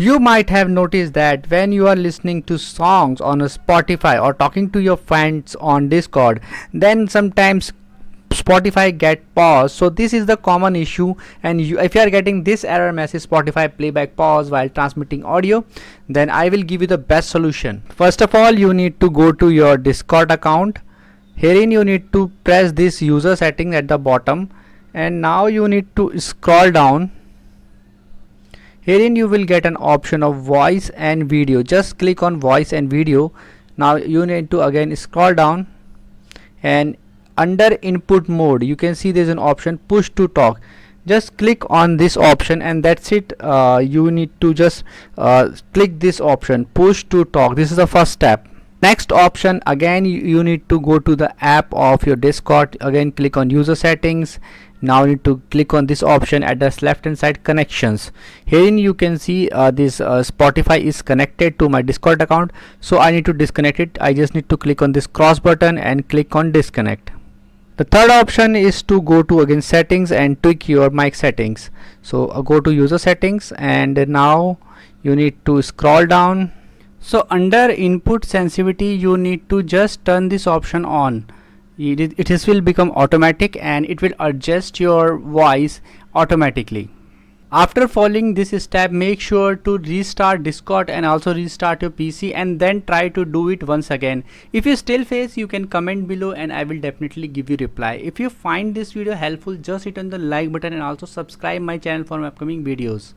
You might have noticed that when you are listening to songs on a Spotify or talking to your friends on Discord, then sometimes Spotify get paused. So this is the common issue, and if you are getting this error message Spotify playback pause while transmitting audio, then I will give you the best solution. First of all, you need to go to your Discord account. Herein you need to press this user setting at the bottom, and now you need to scroll down. Herein you will get an option of voice and video. Just click on voice and video. Now you need to again scroll down, and under input mode you can see there's an option push to talk. Just click on this option, and that's it. You need to just click this option push to talk. This is the first step. Next option, again you need to go to the app of your Discord. Again click on user settings. Now you need to click on this option at the left hand side, connections. Herein you can see this Spotify is connected to my Discord account, so I need to disconnect it. I just need to click on this cross button and click on disconnect. The third option is to go to again settings and tweak your mic settings. So go to user settings, and now you need to scroll down. So under input sensitivity you need to just turn this option on. It will become automatic, and it will adjust your voice automatically. After following this step, make sure to restart Discord and also restart your PC, and then try to do it once again. If you still face, you can comment below and I will definitely give you reply. If you find this video helpful, just hit on the like button and also subscribe my channel for my upcoming videos.